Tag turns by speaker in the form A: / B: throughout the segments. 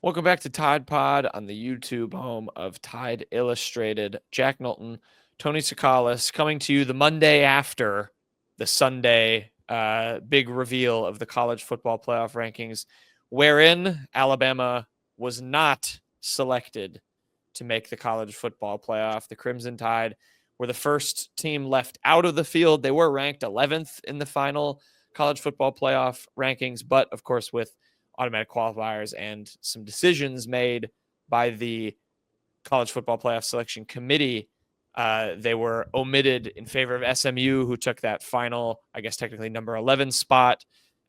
A: Welcome back to Tide Pod on the YouTube home of Tide Illustrated. Jack Knowlton, Tony Sakalis coming to you the Monday after the Sunday big reveal of the college football playoff rankings, wherein Alabama was not selected to make the college football playoff. The Crimson Tide were the first team left out of the field. They were ranked 11th in the final college football playoff rankings, but of course, with automatic qualifiers and some decisions made by the college football playoff selection committee, they were omitted in favor of SMU, who took that final, I guess technically number 11 spot.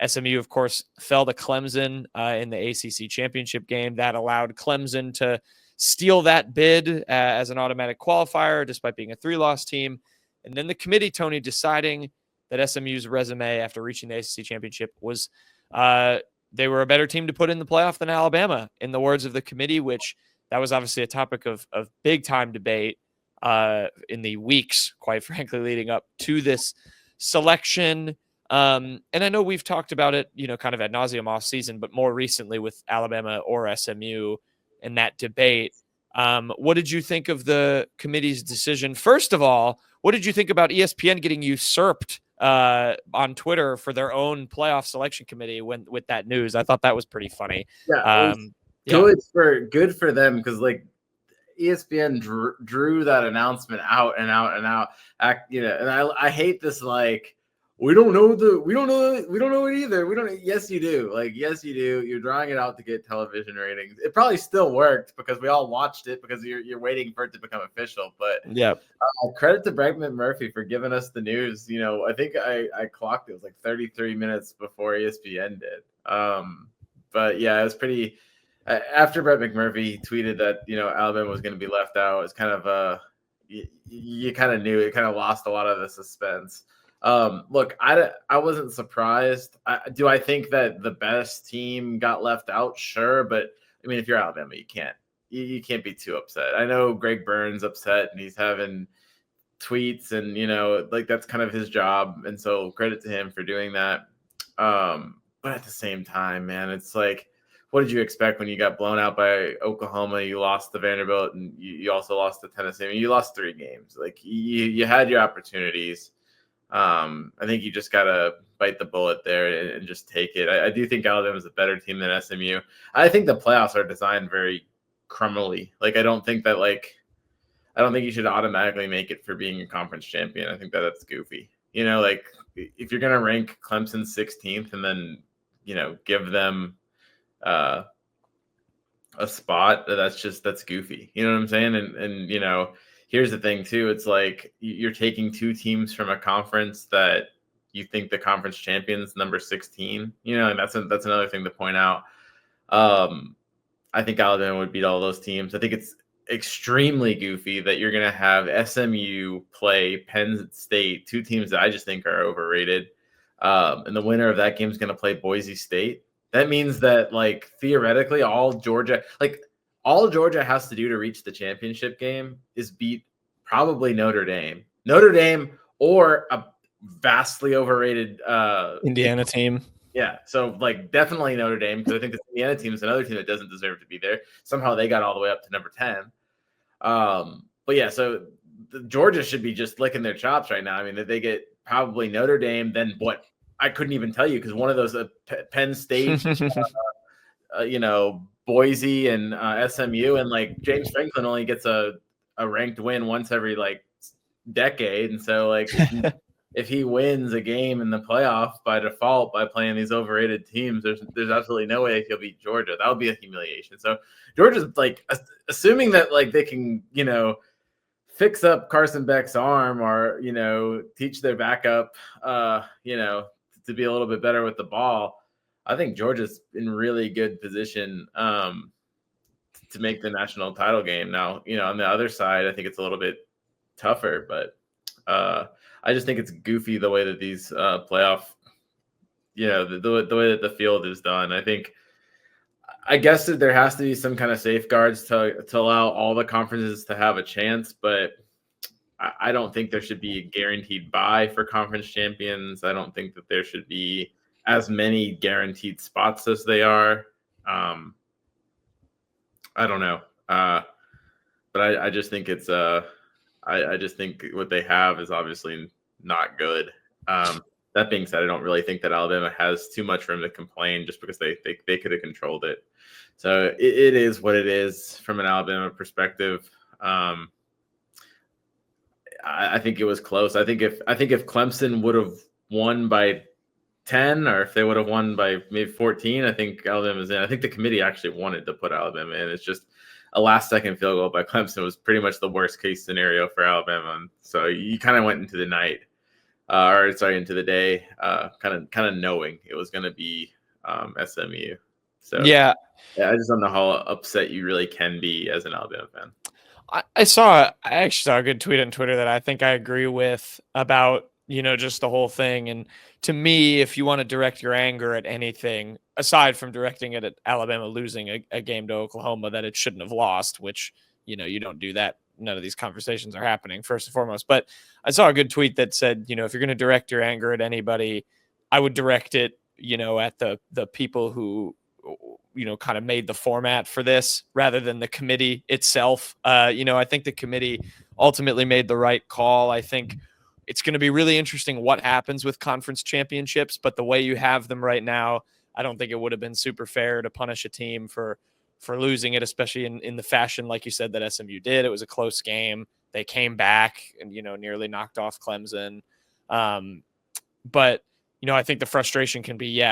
A: SMU, of course, fell to Clemson in the ACC championship game. That allowed Clemson to steal that bid as an automatic qualifier, despite being a 3-loss team. And then the committee, Tony, deciding that SMU's resume after reaching the ACC championship was they were a better team to put in the playoff than Alabama, in the words of the committee, which that was obviously a topic of big time debate in the weeks, quite frankly, leading up to this selection. And I know we've talked about it, kind of ad nauseum off season, but more recently with Alabama or SMU and that debate. What did you think of the committee's decision? First of all, what did you think about ESPN getting usurped on Twitter for their own playoff selection committee with that news? I thought that was pretty funny.
B: Yeah, good for them, because like ESPN drew that announcement out and out and out. And I hate this, like, we don't know it either. Yes, you do. Yes, you do. You're drawing it out to get television ratings. It probably still worked because we all watched it because you're waiting for it to become official. But
A: yeah,
B: credit to Brett McMurphy for giving us the news. I think I clocked it was like 33 minutes before ESPN did. But yeah, it was pretty. After Brett McMurphy tweeted that Alabama was going to be left out, it's kind of you kind of knew it. Kind of lost a lot of the suspense. Look, I wasn't surprised. Do I think that the best team got left out? Sure, but I mean, if you're Alabama, you can't be too upset. I know Greg Burns upset and he's having tweets, and like that's kind of his job, and so credit to him for doing that. But at the same time, man, it's like, what did you expect when you got blown out by Oklahoma? You lost to Vanderbilt, and you also lost to Tennessee. I mean, you lost 3 games. Like you had your opportunities. I think you just gotta bite the bullet there and just take it. I do think Alabama is a better team than SMU. I think the playoffs are designed very criminally. Like I don't think you should automatically make it for being a conference champion. I think that's goofy. Like if you're gonna rank Clemson 16th and then give them a spot, that's goofy. You know what I'm saying? And here's the thing too. It's like you're taking 2 teams from a conference that you think the conference champion's number 16, and that's another thing to point out. I think Alabama would beat all those teams. I think it's extremely goofy that you're going to have SMU play Penn State, 2 teams that I just think are overrated. And the winner of that game is going to play Boise State. That means that, like, theoretically, all Georgia has to do to reach the championship game is beat probably Notre Dame or a vastly overrated
A: Indiana team.
B: Yeah, so like definitely Notre Dame, because I think the Indiana team is another team that doesn't deserve to be there. Somehow they got all the way up to number 10. But yeah, so Georgia should be just licking their chops right now. I mean, they get probably Notre Dame, then what? I couldn't even tell you, because one of those Penn State, Boise and SMU, and like James Franklin only gets a ranked win once every like decade, and so like if he wins a game in the playoff by default by playing these overrated teams, there's absolutely no way he'll beat Georgia. That would be a humiliation. So Georgia's like assuming that like they can fix up Carson Beck's arm, or teach their backup to be a little bit better with the ball. I think Georgia's in really good position to make the national title game. Now, on the other side, I think it's a little bit tougher, but I just think it's goofy the way that these playoff, the way that the field is done. I guess that there has to be some kind of safeguards to allow all the conferences to have a chance, but I don't think there should be a guaranteed bye for conference champions. I don't think that there should be as many guaranteed spots as they are. I don't know. But I just think it's I just think what they have is obviously not good. That being said, I don't really think that Alabama has too much room to complain just because they could have controlled it. So it is what it is from an Alabama perspective. I think it was close. I think if Clemson would have won by 10, or if they would have won by maybe 14, I think Alabama's in. I think the committee actually wanted to put Alabama in. It's just a last second field goal by Clemson was pretty much the worst case scenario for Alabama. And so you kind of went into the night, into the day, kind of knowing it was going to be SMU. So
A: Yeah,
B: I just don't know how upset you really can be as an Alabama fan.
A: I actually saw a good tweet on Twitter that I think I agree with about, just the whole thing. And to me, if you want to direct your anger at anything, aside from directing it at Alabama losing a game to Oklahoma that it shouldn't have lost, which, you don't do that. None of these conversations are happening, first and foremost. But I saw a good tweet that said, if you're going to direct your anger at anybody, I would direct it, at the people who kind of made the format for this rather than the committee itself. I think the committee ultimately made the right call. I think it's going to be really interesting what happens with conference championships, but the way you have them right now, I don't think it would have been super fair to punish a team for losing it, especially in the fashion, like you said, that SMU did. It was a close game. They came back and, nearly knocked off Clemson. But I think the frustration can be,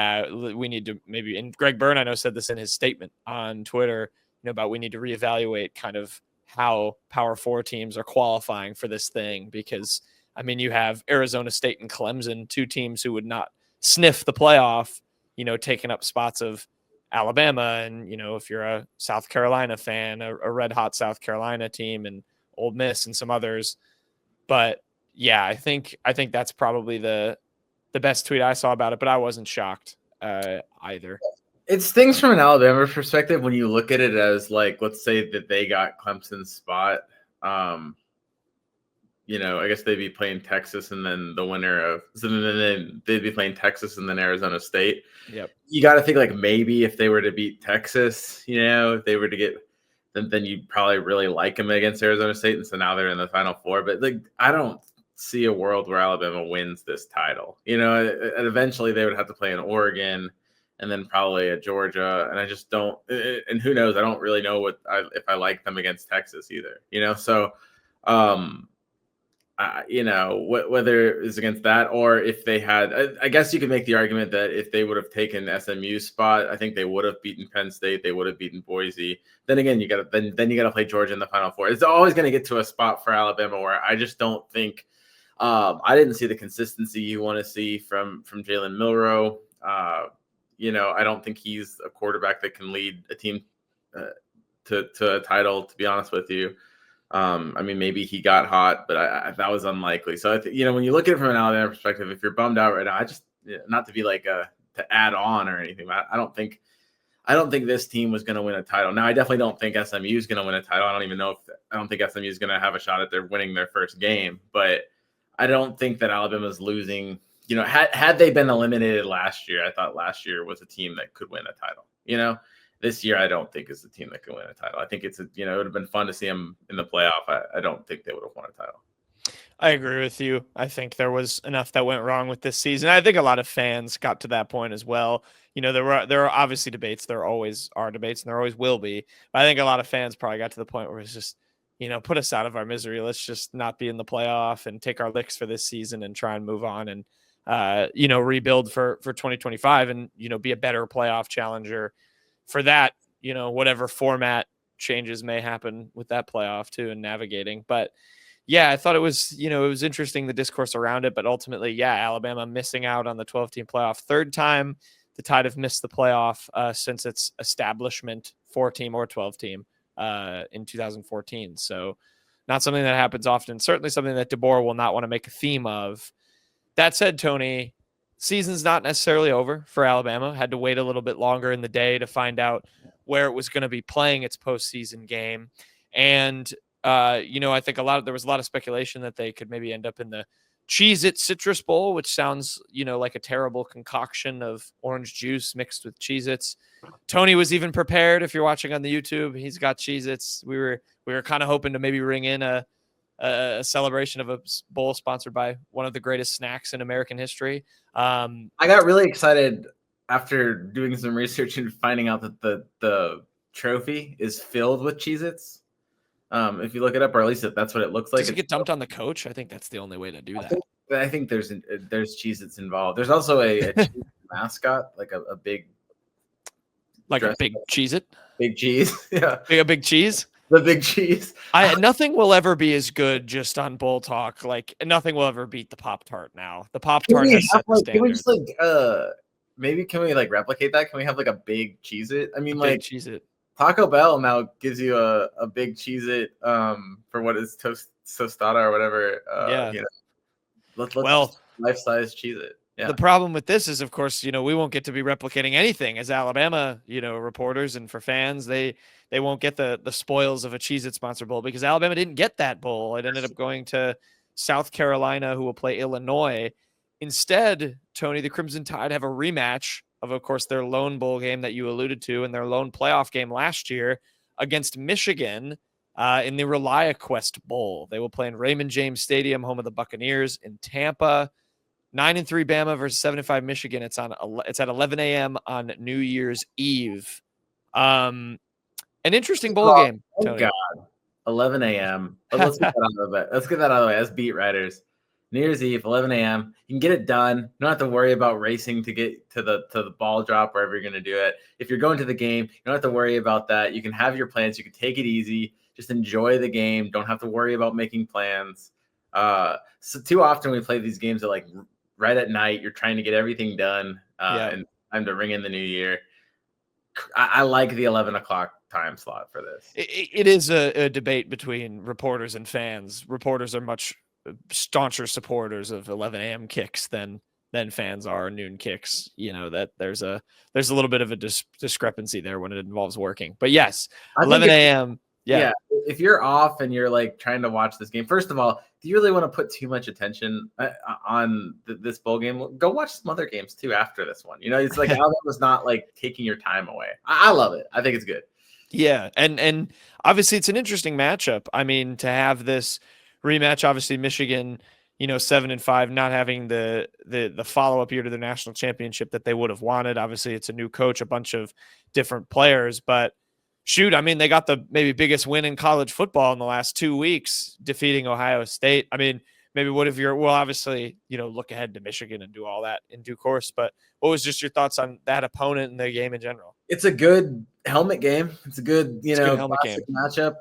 A: we need to maybe, and Greg Byrne, I know, said this in his statement on Twitter, about we need to reevaluate kind of how Power 4 teams are qualifying for this thing. Because, you have Arizona State and Clemson, two teams who would not sniff the playoff, taking up spots of Alabama. And, if you're a South Carolina fan, a red hot South Carolina team, and Ole Miss and some others. But yeah, I think that's probably the best tweet I saw about it, but I wasn't shocked either.
B: It stings from an Alabama perspective when you look at it as, like, let's say that they got Clemson's spot. I guess they'd be playing Texas, and then the winner of, so then they'd be playing Texas and then Arizona State.
A: Yep.
B: You got to think, like, maybe if they were to beat Texas, if they were to get, then you'd probably really like them against Arizona State, and so now they're in the Final Four. But, like, I don't see a world where Alabama wins this title. And eventually they would have to play in Oregon, and then probably at Georgia. And I just don't. And who knows? I don't really know if I like them against Texas either. So, whether it's against that or if they had, I guess you could make the argument that if they would have taken SMU's spot, I think they would have beaten Penn State. They would have beaten Boise. Then again, you got to play Georgia in the Final Four. It's always going to get to a spot for Alabama where I just don't think. I didn't see the consistency you want to see from Jalen Milroe. I don't think he's a quarterback that can lead a team to a title, to be honest with you. Maybe he got hot, but that was unlikely. So, when you look at it from an Alabama perspective, if you're bummed out right now, not to be like to add on or anything, I don't think this team was going to win a title. Now, I definitely don't think SMU is going to win a title. I don't think SMU is going to have a shot at winning their first game, but I don't think that Alabama's losing. Had they been eliminated last year, I thought last year was a team that could win a title. This year, I don't think it's a team that can win a title. I think it would have been fun to see them in the playoff. I don't think they would have won a title.
A: I agree with you. I think there was enough that went wrong with this season. I think a lot of fans got to that point as well. There are obviously debates. There always are debates, and there always will be. But I think a lot of fans probably got to the point where it's just, put us out of our misery. Let's just not be in the playoff and take our licks for this season and try and move on and, rebuild for 2025 and, be a better playoff challenger for that, whatever format changes may happen with that playoff too and navigating. But yeah, I thought it was, it was interesting, the discourse around it, but ultimately, Alabama missing out on the 12-team playoff. Third time the Tide have missed the playoff since its establishment, 4-team or 12-team in 2014. So not something that happens often. Certainly something that DeBoer will not want to make a theme of. That said, Tony, season's not necessarily over for Alabama. Had to wait a little bit longer in the day to find out where it was going to be playing its postseason game. And, I think there was a lot of speculation that they could maybe end up in the Cheez-It Citrus Bowl, which sounds, like a terrible concoction of orange juice mixed with Cheez-Its. Tony was even prepared. If you're watching on the YouTube, he's got Cheez-Its. We were kind of hoping to maybe ring in a celebration of a bowl sponsored by one of the greatest snacks in American history.
B: I got really excited after doing some research and finding out that the trophy is filled with Cheez-Its. If you look it up, or at least that's what it looks like.
A: Does it get dumped on the coach? I think that's the only way to do that.
B: I think there's Cheez-Its involved. There's also a Cheez-It mascot, like a big,
A: like a big Cheez-It,
B: big cheese. Yeah,
A: a big cheese.
B: The big cheese.
A: Nothing will ever be as good just on Bull Talk. Like nothing will ever beat the Pop-Tart now. The Pop-Tart has set the standard.
B: Can we just maybe can we replicate that? Can we have like a big Cheez-It? I mean, like
A: Cheez-It.
B: Taco Bell now gives you a big Cheez-It for what is tostada or whatever.
A: Yeah.
B: Let's life-size Cheez-It. Yeah.
A: The problem with this is, of course, we won't get to be replicating anything as Alabama, reporters, and for fans, they won't get the spoils of a Cheez-It sponsor bowl because Alabama didn't get that bowl. It ended up going to South Carolina, who will play Illinois. Instead, Tony, the Crimson Tide have a rematch of course, their lone bowl game that you alluded to and their lone playoff game last year against Michigan in the ReliaQuest Bowl. They will play in Raymond James Stadium, home of the Buccaneers in Tampa. 9-3 Bama versus 7-5 Michigan. It's at 11 a.m. on New Year's Eve. An interesting bowl game.
B: Tony. God, 11 a.m. Let's get that out of the way. Let's get that out of the way as beat writers. New Year's Eve, 11 a.m. You can get it done. You don't have to worry about racing to get to the ball drop wherever you're going to do it. If you're going to the game, you don't have to worry about that. You can have your plans. You can take it easy. Just enjoy the game. Don't have to worry about making plans. So too often we play these games at right at night. You're trying to get everything done and time to ring in the new year. I like the 11 o'clock time slot for this.
A: It is a debate between reporters and fans. Reporters are much stauncher supporters of 11 a.m. kicks than fans are noon kicks. That there's a little bit of a discrepancy there when it involves working. But yes, 11 a.m. Yeah.
B: If you're off and you're trying to watch this game, first of all, do you really want to put too much attention on this bowl game? Go watch some other games too after this one. It's like Alabama's not taking your time away. I love it. I think it's good.
A: Yeah, and obviously it's an interesting matchup. I mean, to have this rematch, obviously Michigan, 7-5, not having the follow-up year to the national championship that they would have wanted. Obviously, it's a new coach, a bunch of different players, but shoot, I mean, they got the maybe biggest win in college football in the last 2 weeks, defeating Ohio State. I mean, maybe obviously, look ahead to Michigan and do all that in due course. But what was just your thoughts on that opponent and the game in general?
B: It's a good helmet game. It's a good,
A: helmet game
B: matchup.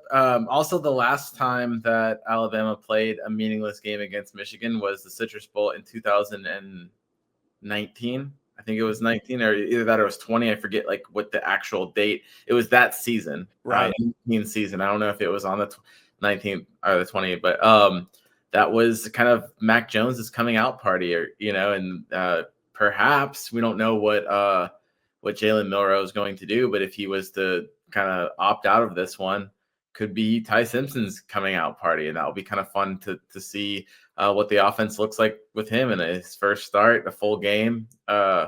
B: Also, the last time that Alabama played a meaningless game against Michigan was the Citrus Bowl in 2019. I think it was 19 or either that or it was 20. I forget what the actual date. It was that season,
A: right?
B: 19 season. I don't know if it was on the 19th or the 20th, but that was kind of Mac Jones's coming out party, and perhaps we don't know what Jalen Milroe is going to do, but if he was to kind of opt out of this one, could be Ty Simpson's coming out party, and that will be kind of fun to see what the offense looks like with him in his first start, a full game. I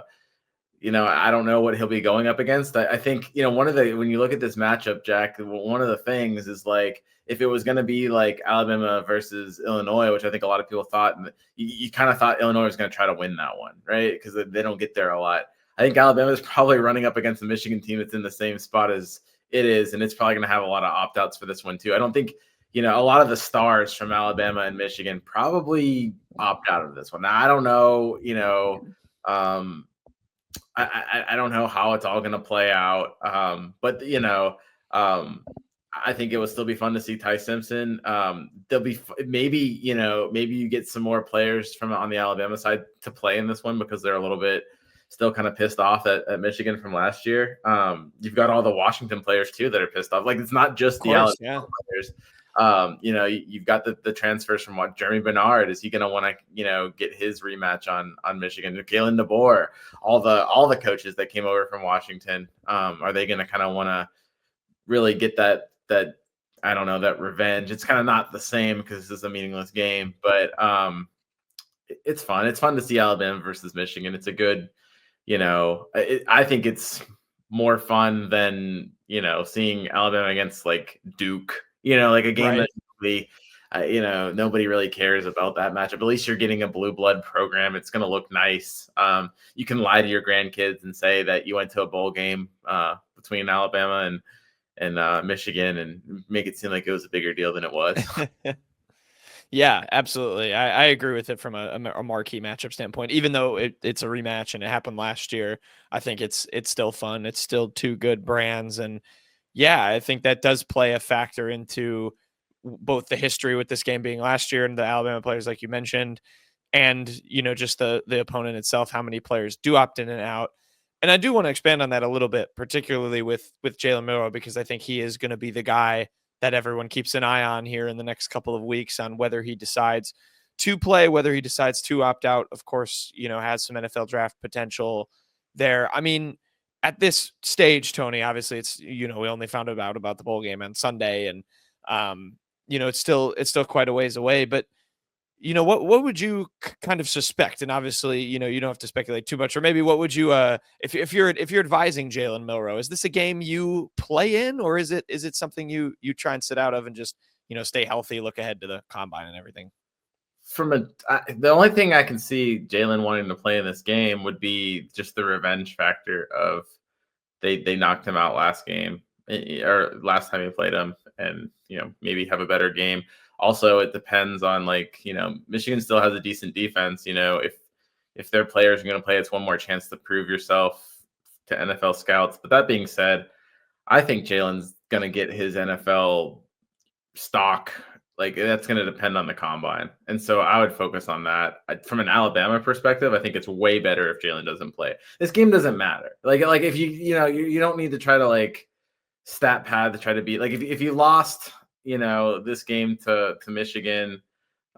B: don't know what he'll be going up against. I think, when you look at this matchup, Jack, one of the things is if it was going to be Alabama versus Illinois, which I think a lot of people thought, you kind of thought Illinois was going to try to win that one, right? Because they don't get there a lot. I think Alabama is probably running up against the Michigan team that's in the same spot as it is, and it's probably going to have a lot of opt-outs for this one too. I don't think, a lot of the stars from Alabama and Michigan probably opt out of this one. Now, I don't know, I don't know how it's all going to play out, but I think it will still be fun to see Ty Simpson. There'll be maybe you get some more players from on the Alabama side to play in this one because they're a little bit still kind of pissed off at Michigan from last year. You've got all the Washington players too that are pissed off. It's not just the Alabama players. You've got the transfers from Jeremy Bernard. Is he going to want to get his rematch on Michigan? Galen DeBoer, all the coaches that came over from Washington. Are they going to kind of want to really get that I don't know, that revenge? It's kind of not the same because this is a meaningless game, but it's fun. It's fun to see Alabama versus Michigan. It's a good, I think it's more fun than seeing Alabama against like Duke. Like a game
A: Right.
B: that really, nobody really cares about that matchup. At least you're getting a blue blood program. It's going to look nice. You can lie to your grandkids and say that you went to a bowl game between Alabama and Michigan and make it seem like it was a bigger deal than it was.
A: Yeah, absolutely. I agree with it from a marquee matchup standpoint. Even though it's a rematch and it happened last year, I think it's still fun. It's still two good brands, and yeah, I think that does play a factor into both the history with this game being last year and the Alabama players, like you mentioned, and just the opponent itself, how many players do opt in and out. And I do want to expand on that a little bit, particularly with Jalen Milroe, because I think he is going to be the guy that everyone keeps an eye on here in the next couple of weeks on whether he decides to play, whether he decides to opt out. Of course, has some NFL draft potential there. I mean, at this stage, Tony, obviously it's we only found out about the bowl game on Sunday, and it's still quite a ways away, but what would you kind of suspect? And obviously, you don't have to speculate too much. Or maybe what would you if you're advising Jalen Milroe, is this a game you play in, or is it something you try and sit out of and just stay healthy, look ahead to the combine and everything?
B: The only thing I can see Jalen wanting to play in this game would be just the revenge factor of they knocked him out last game or last time he played him, and maybe have a better game. Also, it depends on Michigan still has a decent defense. If their players are going to play, it's one more chance to prove yourself to NFL scouts. But that being said, I think Jalen's going to get his NFL stock. Like that's going to depend on the combine, and so I would focus on that. From an Alabama perspective, I think it's way better if Jalen doesn't play. This game doesn't matter. Like if you don't need to try to stat pad to try to beat. Like if you lost this game to Michigan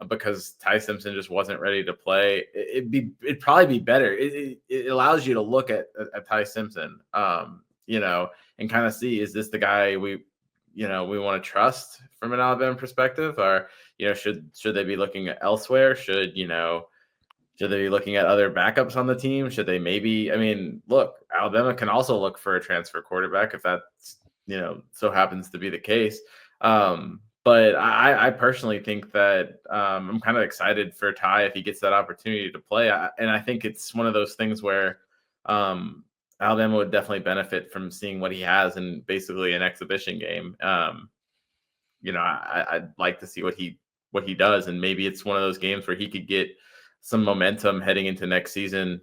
B: because Ty Simpson just wasn't ready to play, it'd probably be better. It allows you to look at Ty Simpson, and kind of see, is this the guy we want to trust from an Alabama perspective, or should they be looking at elsewhere? Should they be looking at other backups on the team? Should they maybe? I mean, look, Alabama can also look for a transfer quarterback if that's so happens to be the case. But I personally think that I'm kind of excited for Ty if he gets that opportunity to play. And I think it's one of those things where Alabama would definitely benefit from seeing what he has in basically an exhibition game. I'd like to see what he does, and maybe it's one of those games where he could get some momentum heading into next season.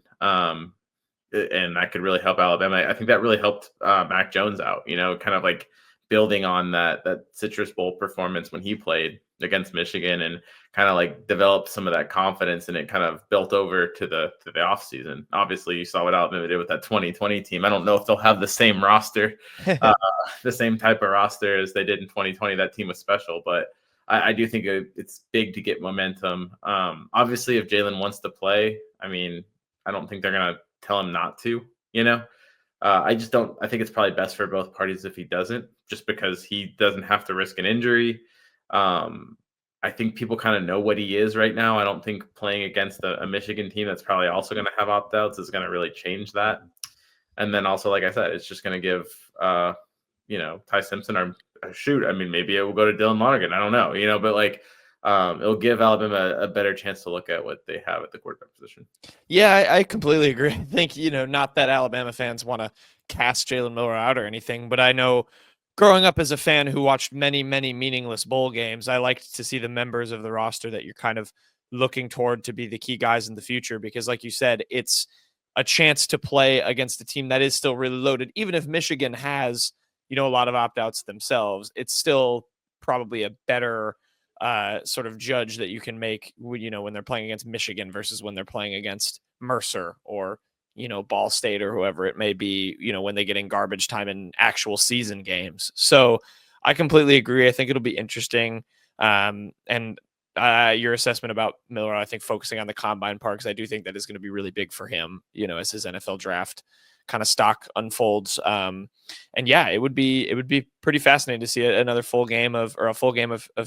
B: And that could really help Alabama. I think that really helped Mac Jones out, kind of like building on that Citrus Bowl performance when he played against Michigan, and kind of like developed some of that confidence, and it kind of built over to the offseason. Obviously, you saw what Alabama did with that 2020 team. I don't know if they'll have the same roster, the same type of roster as they did in 2020. That team was special, but I do think it's big to get momentum. Obviously, if Jalen wants to play, I mean, I don't think they're going to tell him not to, I just don't. I think it's probably best for both parties if he doesn't, just because he doesn't have to risk an injury. I think people kind of know what he is right now. I don't think playing against a Michigan team that's probably also going to have opt-outs is going to really change that. And then also, like I said, it's just going to give, Ty Simpson or shoot. I mean, maybe it will go to Dylan Lonergan. I don't know, but it'll give Alabama a better chance to look at what they have at the quarterback position.
A: Yeah, I completely agree. I think, not that Alabama fans want to cast Jalen Miller out or anything, but I know growing up as a fan who watched many, many meaningless bowl games, I liked to see the members of the roster that you're kind of looking toward to be the key guys in the future, because like you said, it's a chance to play against a team that is still really loaded. Even if Michigan has, a lot of opt-outs themselves, it's still probably a better sort of judge that you can make, when they're playing against Michigan versus when they're playing against Mercer or, Ball State or whoever it may be, when they get in garbage time in actual season games. So I completely agree. I think it'll be interesting. And your assessment about Miller, I think focusing on the combine part, because I do think that is going to be really big for him, as his NFL draft kind of stock unfolds. And yeah, it would be pretty fascinating to see another full game of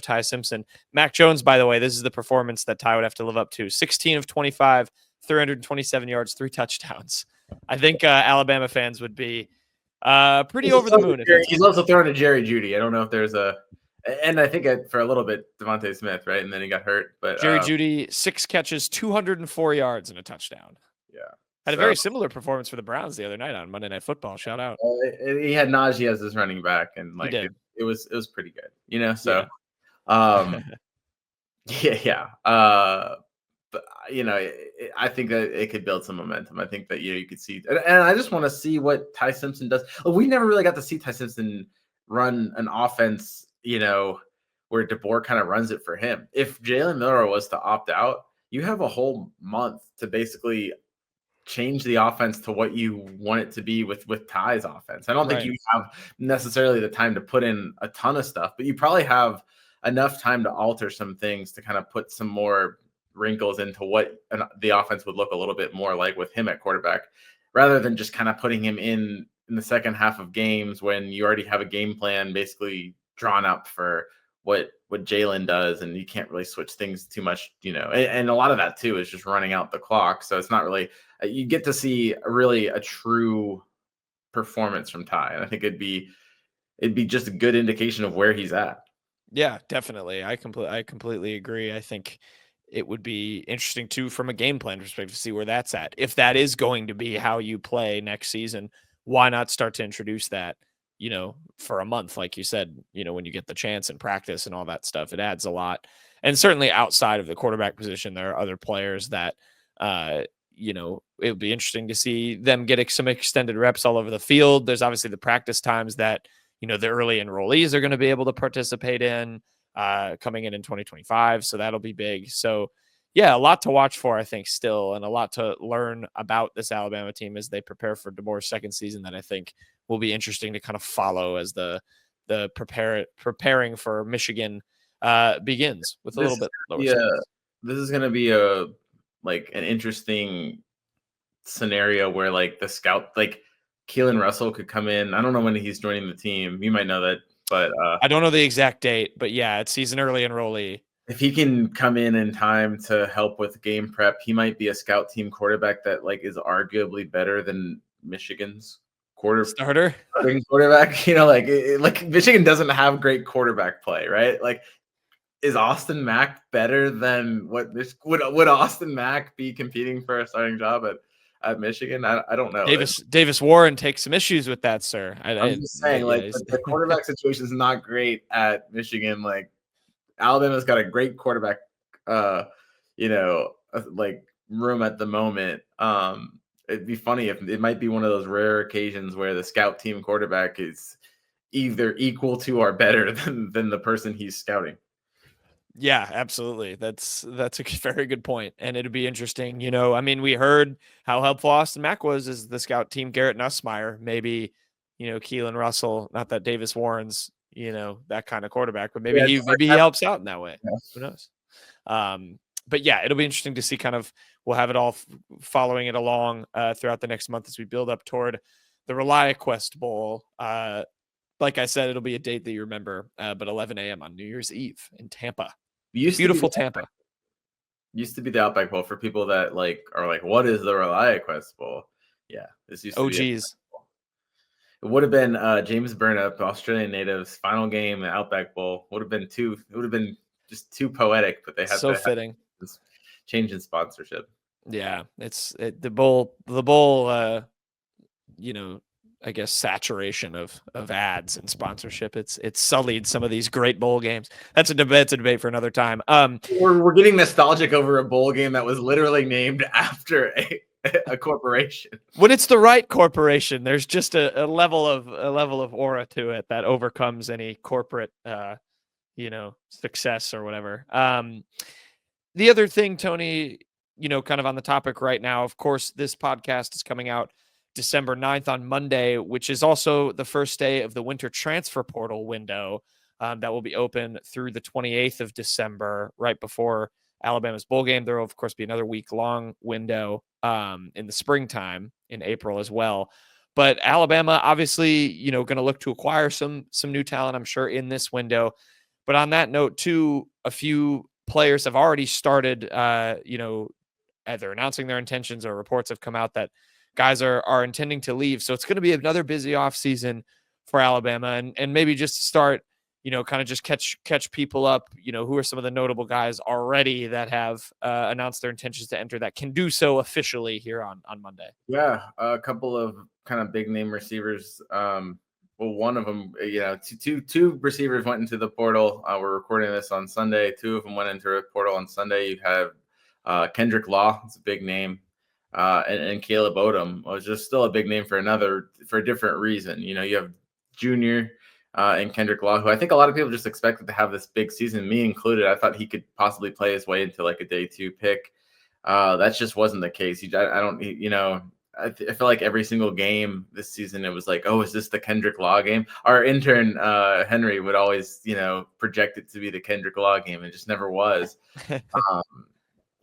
A: Ty Simpson. Mac Jones, by the way, this is the performance that Ty would have to live up to. 16 of 25, 327 yards, 3 touchdowns. I think Alabama fans would be pretty over the moon.
B: He's also throwing to Jerry Jeudy. I don't know if there's and I think for a little bit Devontae Smith, right? And then he got hurt. But
A: Jerry Jeudy, 6 catches, 204 yards, and a touchdown.
B: Yeah.
A: Had a very similar performance for the Browns the other night on Monday Night Football. Shout out.
B: He had Najee as his running back, and like it was pretty good, So, yeah. But I think that it could build some momentum. I think that you could see, and I just want to see what Ty Simpson does. We never really got to see Ty Simpson run an offense, where DeBoer kind of runs it for him. If Jalen Miller was to opt out, you have a whole month to basically change the offense to what you want it to be with Ty's offense. I don't think you have necessarily the time to put in a ton of stuff, but you probably have enough time to alter some things to kind of put some more wrinkles into what the offense would look a little bit more like with him at quarterback, rather than just kind of putting him in the second half of games when you already have a game plan basically drawn up for what Jalen does, and you can't really switch things too much, and a lot of that too is just running out the clock. So it's not really, you get to see really a true performance from Ty. And I think it'd be just a good indication of where he's at.
A: Yeah, definitely. I completely agree. I think it would be interesting too, from a game plan perspective, to see where that's at. If that is going to be how you play next season, why not start to introduce that, for a month, like you said, when you get the chance and practice and all that stuff, it adds a lot. And certainly outside of the quarterback position, there are other players that, it would be interesting to see them get some extended reps all over the field. There's obviously the practice times that, the early enrollees are going to be able to participate in coming in 2025. So that'll be big. So yeah, a lot to watch for, I think, still, and a lot to learn about this Alabama team as they prepare for DeBoer's second season that I think will be interesting to kind of follow as the preparing for Michigan begins with a little bit lower stakes.
B: This is going to be an interesting scenario where like the scout, like Keelan Russell could come in. I don't know when he's joining the team. You might know that, but
A: I don't know the exact date, but yeah, it's an early enrollee.
B: If he can come in time to help with game prep, he might be a scout team quarterback that like is arguably better than Michigan's
A: starter
B: quarterback. Like Michigan doesn't have great quarterback play, right? Like, is Austin Mack better than what this would Austin Mack be competing for a starting job at Michigan? I don't know.
A: Davis Warren takes some issues with that, sir.
B: I'm just saying, the quarterback situation is not great at Michigan. Like, Alabama's got a great quarterback, room at the moment. It'd be funny if it might be one of those rare occasions where the scout team quarterback is either equal to or better than the person he's scouting.
A: Yeah, absolutely. That's a very good point. And it'd be interesting. We heard how helpful Austin Mack was as the scout team. Garrett Nussmeier, maybe, Keelan Russell, not that Davis Warren's, that kind of quarterback, but maybe he helps out in that way. Yeah. Who knows? But yeah, it'll be interesting to see we'll have it all following it along throughout the next month as we build up toward the ReliaQuest Bowl. Like I said, it'll be a date that you remember, but 11 a.m. on New Year's Eve in Tampa. Beautiful Tampa.
B: Used to be the Outback Bowl for people that are like, what is the ReliaQuest Bowl? Yeah, this used to be.
A: Geez.
B: It would have been James Burnap, Australian natives, final game at Outback Bowl. Would have been just too poetic, but they had
A: so fitting.
B: This change in sponsorship.
A: Yeah, the bowl. I guess saturation of ads and sponsorship. It's sullied some of these great bowl games. That's a debate for another time.
B: We're getting nostalgic over a bowl game that was literally named after a corporation.
A: When it's the right corporation, there's just a level of aura to it that overcomes any corporate success or whatever. The other thing, Tony, kind of on the topic right now, of course, this podcast is coming out December 9th on Monday, which is also the first day of the winter transfer portal window that will be open through the 28th of December, right before Alabama's bowl game. There will, of course, be another week-long window in the springtime in April as well. But Alabama, obviously, going to look to acquire some new talent, I'm sure, in this window. But on that note, too, a few players have already started, either announcing their intentions or reports have come out that guys are intending to leave. So it's going to be another busy offseason for Alabama. And maybe just to start, kind of just catch people up, who are some of the notable guys already that have announced their intentions to enter that can do so officially here on Monday.
B: Yeah, a couple of kind of big name receivers. Well, one of them, two receivers went into the portal. We're recording this on Sunday. Two of them went into a portal on Sunday. You have Kendrick Law, it's a big name, and Caleb Odom was just still a big name for a different reason. You have Junior and Kendrick Law, who I think a lot of people just expected to have this big season, me included. I thought he could possibly play his way into like a day 2 pick. That just wasn't the case. I feel like every single game this season, it was like, oh, is this the Kendrick Law game? Our intern, Henry, would always, project it to be the Kendrick Law game. It just never was.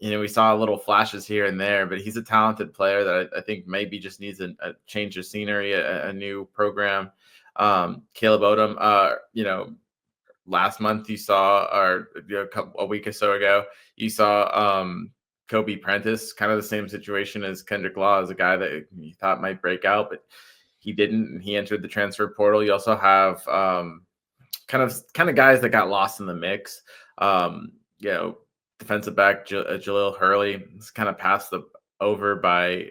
B: We saw little flashes here and there, but he's a talented player that I think maybe just needs a change of scenery, a new program. Caleb Odom, last month you saw, or a week or so ago, you saw Kobe Prentice, kind of the same situation as Kendrick Law, as a guy that you thought might break out, but he didn't, and he entered the transfer portal. You also have kind of guys that got lost in the mix. Defensive back Jaleel Hurley is kind of passed over by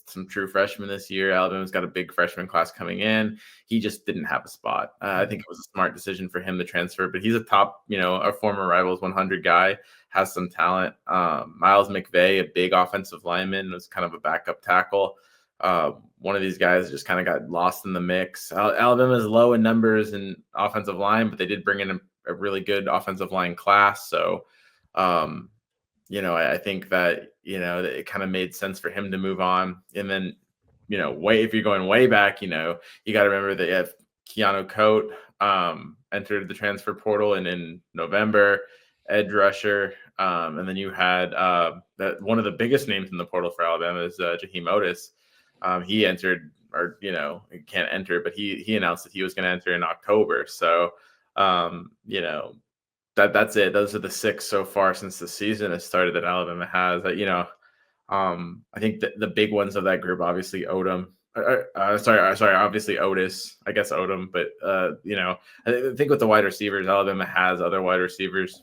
B: some true freshmen this year. Alabama's got a big freshman class coming in. He just didn't have a spot. I think it was a smart decision for him to transfer, but he's a top, a former Rivals 100 guy, has some talent. Miles McVay, a big offensive lineman, was kind of a backup tackle. One of these guys just kind of got lost in the mix. Alabama's low in numbers in offensive line, but they did bring in a really good offensive line class. So, I think that, that it kind of made sense for him to move on. And then, if you're going way back, you got to remember that you have Keanu Coate entered the transfer portal in November, edge rusher. And then you had that one of the biggest names in the portal for Alabama is Jaheim Otis. He entered, or, he can't enter, but he announced that he was going to enter in October. So, that's it. Those are the 6 so far since the season has started that Alabama has. I think the big ones of that group, obviously Odom. Obviously Otis. I guess Odom, but I think with the wide receivers, Alabama has other wide receivers.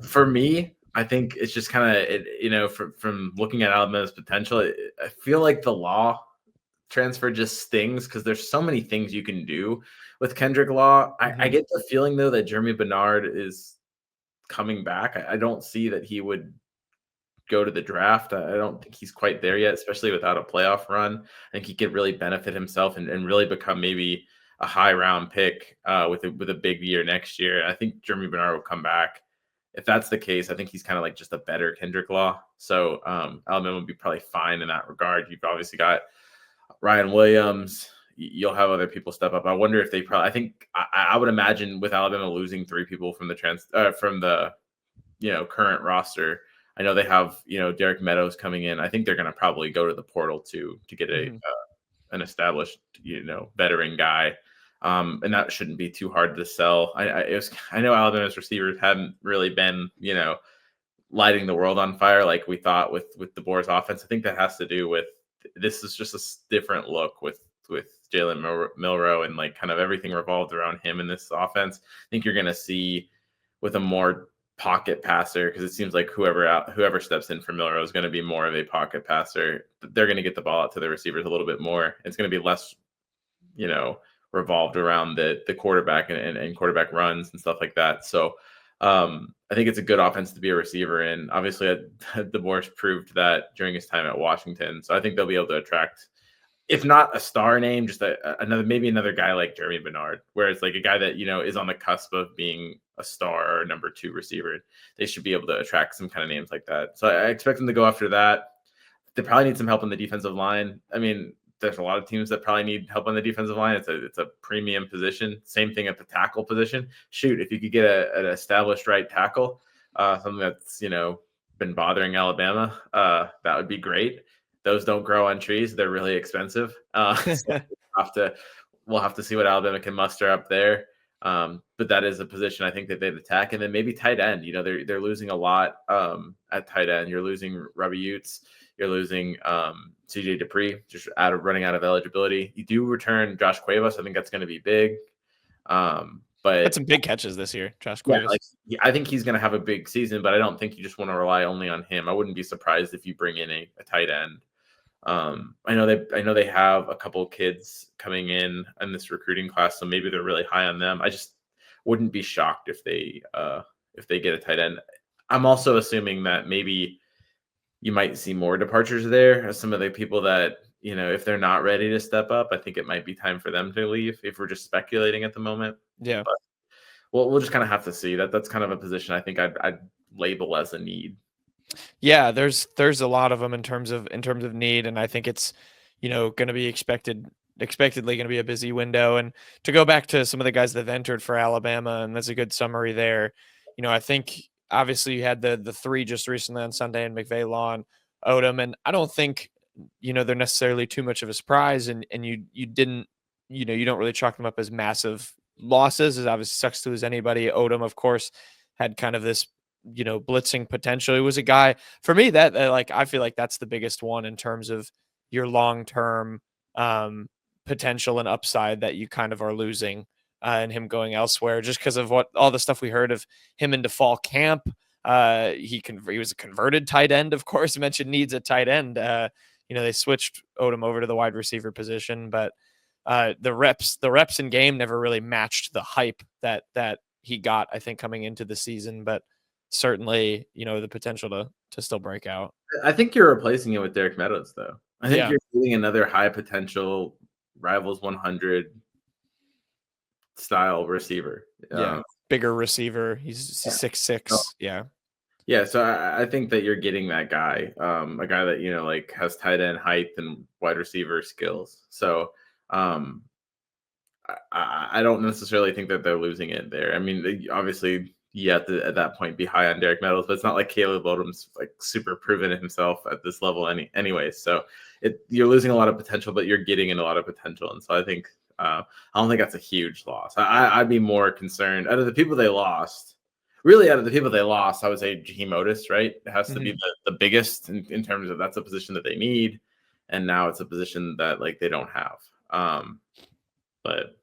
B: For me, I think it's just kind of from looking at Alabama's potential, I feel like the Law transfer just stings because there's so many things you can do with Kendrick Law. I get the feeling though that Jeremy Bernard is coming back. I don't see that he would go to the draft. I don't think he's quite there yet, especially without a playoff run. I think he could really benefit himself and really become maybe a high round pick with a big year next year. I think Jeremy Bernard will come back. If that's the case, I think he's kind of like just a better Kendrick Law. So Alabama would be probably fine in that regard. You've obviously got Ryan Williams. You'll have other people step up. I wonder if I would imagine with Alabama losing 3 people from the current roster. I know they have Derek Meadows coming in. I think they're going to probably go to the portal to get an established veteran guy, and that shouldn't be too hard to sell. I know Alabama's receivers haven't really been lighting the world on fire like we thought with the Boers offense. I think that has to do with this is just a different look with Jalen Milroe, and like kind of everything revolved around him in this offense. I think you're going to see with a more pocket passer, because it seems like whoever steps in for Milroe is going to be more of a pocket passer. They're going to get the ball out to the receivers a little bit more. It's going to be less, revolved around the quarterback and quarterback runs and stuff like that. So I think it's a good offense to be a receiver in. Obviously, the Boers proved that during his time at Washington. So I think they'll be able to attract, if not a star name, just another guy like Jeremy Bernard, where it's like a guy that is on the cusp of being a star or number 2 receiver. They should be able to attract some kind of names like that. So I expect them to go after that. They probably need some help on the defensive line. I mean, there's a lot of teams that probably need help on the defensive line. It's a premium position. Same thing at the tackle position. Shoot, if you could get an established right tackle, something that's been bothering Alabama. That would be great. Those don't grow on trees; they're really expensive. So we'll have to we'll have to see what Alabama can muster up there. But that is a position I think that they'd attack, and then maybe tight end. They're losing a lot at tight end. You're losing Robbie Utes. You're losing CJ Dupree, just running out of eligibility. You do return Josh Cuevas. I think that's going to be big. But
A: had some big catches this year, Josh
B: yeah,
A: Cuevas.
B: I think he's going to have a big season, but I don't think you just want to rely only on him. I wouldn't be surprised if you bring in a tight end. I know they have a couple kids coming in this recruiting class, so maybe they're really high on them. I just wouldn't be shocked if they get a tight end. I'm also assuming that maybe you might see more departures there. Some of the people that if they're not ready to step up, I think it might be time for them to leave. If we're just speculating at the moment,
A: Yeah.
B: but we'll just kind of have to see. That's kind of a position I think I'd label as a need.
A: Yeah, there's a lot of them in terms of need, and I think it's going to be expectedly going to be a busy window. And to go back to some of the guys that have entered for Alabama, and that's a good summary there. I think obviously you had the three just recently on Sunday, and McVay, Lawn, Odom, and I don't think they're necessarily too much of a surprise, and you didn't you don't really chalk them up as massive losses. It obviously sucks to lose anybody. Odom, of course, had kind of this blitzing potential. He was a guy for me that like I feel like that's the biggest one in terms of your long-term potential and upside that you kind of are losing and him going elsewhere just because of what all the stuff we heard of him into fall camp. He was a converted tight end, of course. I mentioned needs a tight end. They switched Odom over to the wide receiver position, but the reps in game never really matched the hype that he got, I think, coming into the season. But certainly, the potential to still break out.
B: I think you're replacing it with Derek Meadows, though. I think
A: Yeah.
B: you're getting another high potential Rivals 100 style receiver.
A: Yeah, bigger receiver. He's 6'6". Yeah.
B: Yeah, so I think that you're getting that guy, a guy that like has tight end height and wide receiver skills. So I don't necessarily think that they're losing it there. I mean, obviously, you have to at that point be high on Derek Meadows, but it's not like Caleb Odom's like super proven himself at this level anyway. So you're losing a lot of potential, but you're getting in a lot of potential, and so I think I don't think that's a huge loss. I'd be more concerned out of the people they lost. Really, out of the people they lost, I would say Jaheim Otis, right? It has to be the biggest in terms of that's a position that they need, and now it's a position that like they don't have. But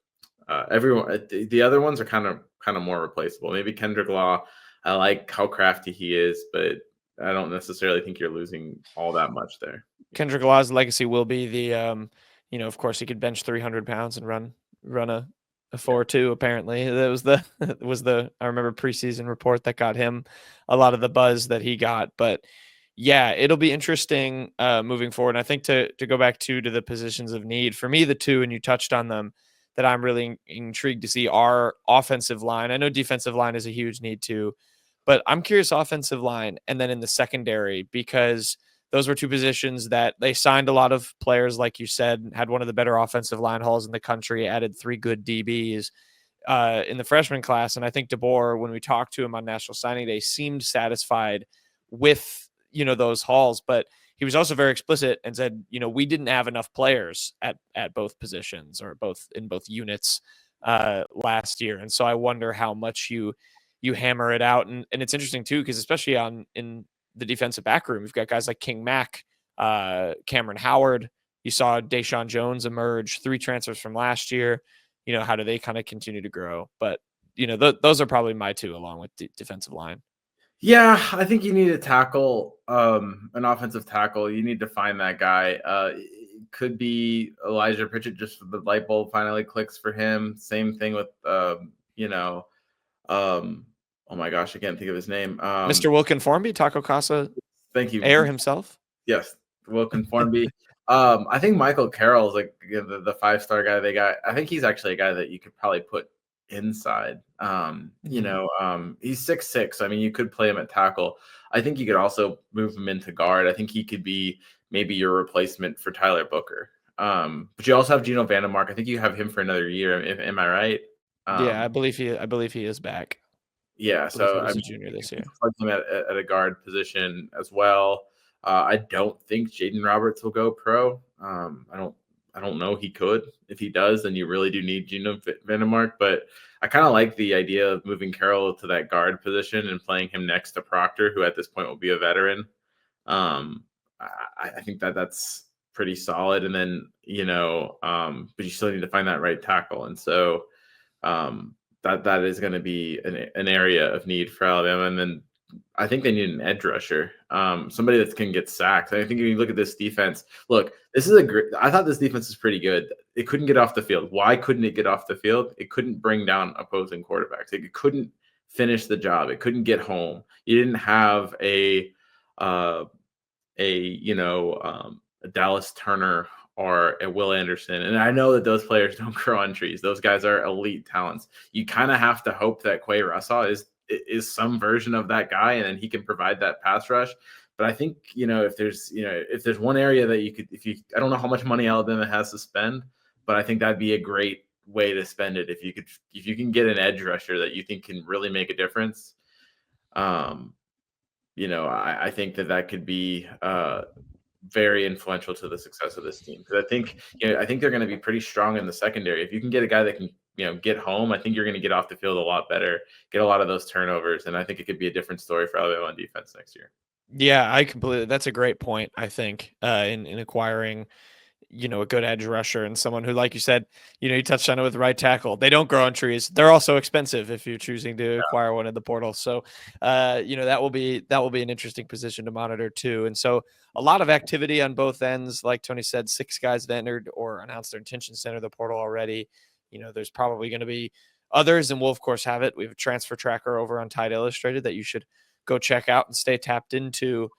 B: everyone, the other ones are kind of more replaceable. Maybe Kendrick Law. I like how crafty he is, but I don't necessarily think you're losing all that much there.
A: Kendrick Law's legacy will be the, of course, he could bench 300 pounds and run a 4.2. Apparently, that was the I remember preseason report that got him a lot of the buzz that he got. But yeah, it'll be interesting moving forward. And I think to go back to the positions of need for me, the two, and you touched on them, that I'm really intrigued to see are offensive line. I know defensive line is a huge need too, but I'm curious offensive line and then in the secondary, because those were two positions that they signed a lot of players, like you said, had one of the better offensive line hauls in the country, added 3 good DBs in the freshman class. And I think DeBoer, when we talked to him on National Signing Day, seemed satisfied with, those hauls, but he was also very explicit and said, we didn't have enough players at both positions or in both units last year. And so I wonder how much you hammer it out. And it's interesting too, because especially in the defensive back room, you've got guys like King Mack, Cameron Howard. You saw Deshaun Jones emerge, 3 transfers from last year. How do they kind of continue to grow? But, those are probably my two, along with defensive line.
B: Yeah, I think you need a tackle, an offensive tackle. You need to find that guy. It could be Elijah Pritchett, just the light bulb finally clicks for him. Same thing with, oh my gosh, I can't think of his name.
A: Mr. Wilkin Formby, Taco Casa.
B: Thank you.
A: Heir himself.
B: Yes, Wilkin Formby. I think Michael Carroll is like the 5-star guy they got. I think he's actually a guy that you could probably put inside. He's 6'6". I mean, you could play him at tackle. I think you could also move him into guard. I think he could be maybe your replacement for Tyler Booker. But you also have Geno Vandemark. I think you have him for another year. Am I right?
A: Yeah, I believe he is back.
B: Yeah,
A: I believe he
B: so I
A: was a
B: mean,
A: junior
B: you
A: this
B: can
A: year.
B: plug him at a guard position as well. I don't think Jaden Roberts will go pro. I don't know he could. If he does, then you really do need Gino Vandermark. But I kind of like the idea of moving Carroll to that guard position and playing him next to Proctor, who at this point will be a veteran. Um, I think that that's pretty solid. And then but you still need to find that right tackle, and so um, that is going to be an area of need for Alabama. And then I think they need an edge rusher, somebody that can get sacked. I think if you look at this defense, look, this is a great. I thought this defense is pretty good. It couldn't get off the field. Why couldn't it get off the field? It couldn't bring down opposing quarterbacks. It couldn't finish the job. It couldn't get home. You didn't have uh, a Dallas Turner or a Will Anderson. And I know that those players don't grow on trees. Those guys are elite talents. You kind of have to hope that Quay Russell is some version of that guy, and then he can provide that pass rush. But I think if there's one area that you could, I don't know how much money Alabama has to spend, but I think that'd be a great way to spend it if you can get an edge rusher that you think can really make a difference. I think that could be very influential to the success of this team, because I think they're going to be pretty strong in the secondary. If you can get a guy that can get home, I think you're going to get off the field a lot better, get a lot of those turnovers, and I think it could be a different story for Alabama on defense next year.
A: Yeah, that's a great point, I think, in acquiring a good edge rusher and someone who, like you said, you touched on it with right tackle. They don't grow on trees. They're also expensive if you're choosing to acquire one in the portal. So, that will be an interesting position to monitor too. And so a lot of activity on both ends. Like Tony said, 6 guys have entered or announced their intentions to enter the portal already. There's probably going to be others, and we'll of course have it. We have a transfer tracker over on Tide Illustrated that you should go check out and stay tapped into.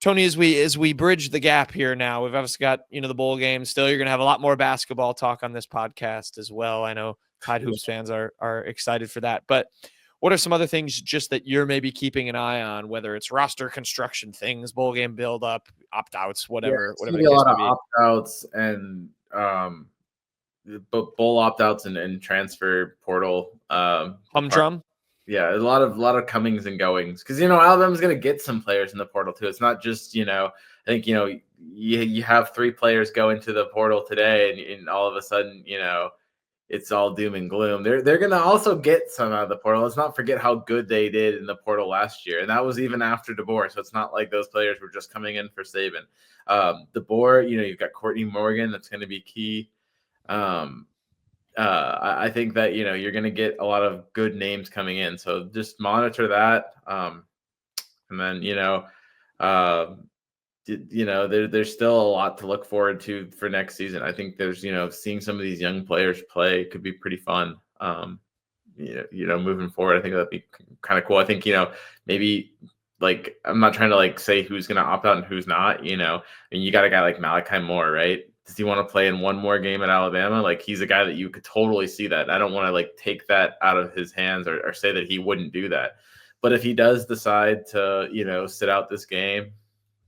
A: Tony, as we bridge the gap here now, we've obviously got the bowl game still. You're going to have a lot more basketball talk on this podcast as well. I know Tide Hoops fans are excited for that. But what are some other things just that you're maybe keeping an eye on, whether it's roster construction things, bowl game build up, opt outs, whatever the
B: a
A: case
B: lot
A: may
B: of
A: be?
B: opt outs and bowl opt outs and transfer portal.
A: Humdrum.
B: Yeah, there's a lot of comings and goings, because Alabama's going to get some players in the portal too. It's not just I think you have 3 players go into the portal today, and all of a sudden it's all doom and gloom. They're going to also get some out of the portal. Let's not forget how good they did in the portal last year, and that was even after DeBoer. So it's not like those players were just coming in for Saban. DeBoer, you've got Courtney Morgan, that's going to be key. I think that you're going to get a lot of good names coming in, so just monitor that. And then there's still a lot to look forward to for next season. I think there's seeing some of these young players play could be pretty fun. Moving forward, I think that'd be kind of cool. I think maybe, like, I'm not trying to like say who's going to opt out and who's not. And you got a guy like Malachi Moore, right? Does he want to play in one more game at Alabama? Like, he's a guy that you could totally see that. I don't want to like take that out of his hands or say that he wouldn't do that. But if he does decide to, sit out this game,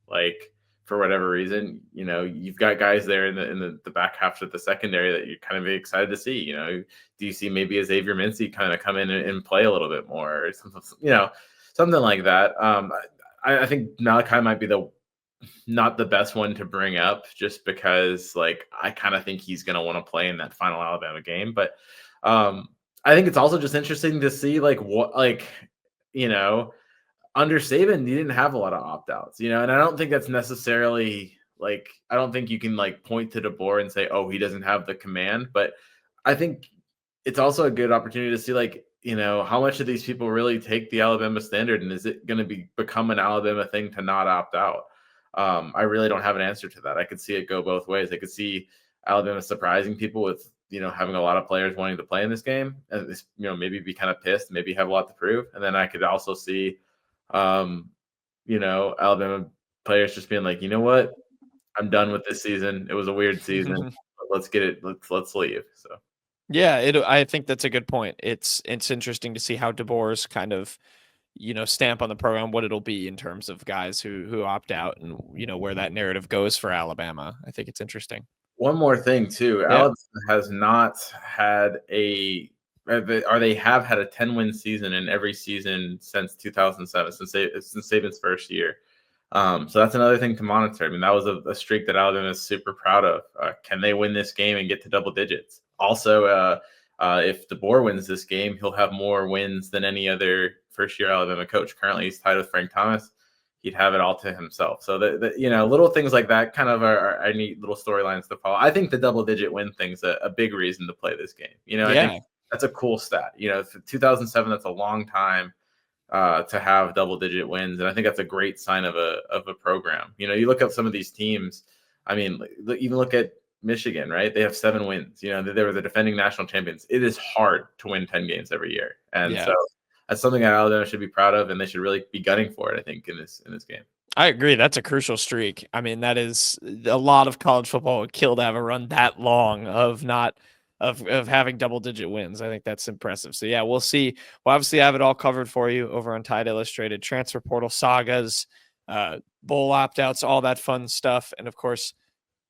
B: like, for whatever reason, you've got guys there in the back half of the secondary that you're kind of excited to see. Do you see maybe a Xavier Mincy kind of come in and play a little bit more, or something like that? I think Malachi might be not the best one to bring up, just because like I kind of think he's going to want to play in that final Alabama game. But I think it's also just interesting to see like what, like, under Saban, you didn't have a lot of opt outs, and I don't think that's necessarily like, I don't think you can like point to DeBoer and say, oh, he doesn't have the command. But I think it's also a good opportunity to see, like, how much of these people really take the Alabama standard, and is it going to become an Alabama thing to not opt out? I really don't have an answer to that. I could see it go both ways. I could see Alabama surprising people with having a lot of players wanting to play in this game, and maybe be kind of pissed, maybe have a lot to prove. And then I could also see Alabama players just being like, you know what, I'm done with this season. It was a weird season. Let's get it. Let's leave. So
A: Yeah, I think that's a good point. It's interesting to see how DeBoer's kind of stamp on the program, what it'll be in terms of guys who opt out, and where that narrative goes for Alabama. I think it's interesting.
B: one more thing too,
A: Yeah.
B: Alabama has not had a they have had a 10-win season in every season since 2007, since Saban's first year. So that's another thing to monitor. I mean, that was a streak that Alabama is super proud of. Can they win this game and get to double digits? Also, if DeBoer wins this game, he'll have more wins than any other first-year Alabama coach. Currently, he's tied with Frank Thomas. He'd have it all to himself. So little things like that kind of are neat little storylines to follow. I think the double-digit win thing's a big reason to play this game. I think that's a cool stat. For 2007, that's a long time to have double-digit wins, and I think that's a great sign of a program. You look at some of these teams. I mean, even look at Michigan, right? They have 7 wins. They were the defending national champions. It is hard to win 10 games every year, and so that's something that Alabama should be proud of, and they should really be gunning for it, I think, in this game.
A: I agree. That's a crucial streak. I mean, that is a lot of college football would kill to have a run that long of having double-digit wins. I think that's impressive. So, yeah, we'll see. We'll obviously have it all covered for you over on Tide Illustrated, transfer portal sagas, bowl opt-outs, all that fun stuff. And, of course,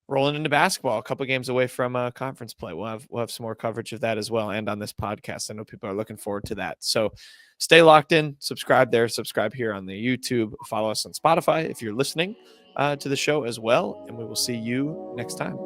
A: rolling into basketball, a couple games away from conference play. We'll have some more coverage of that as well, and on this podcast. I know people are looking forward to that. So stay locked in, subscribe there, subscribe here on the YouTube, follow us on Spotify if you're listening to the show as well, and we will see you next time.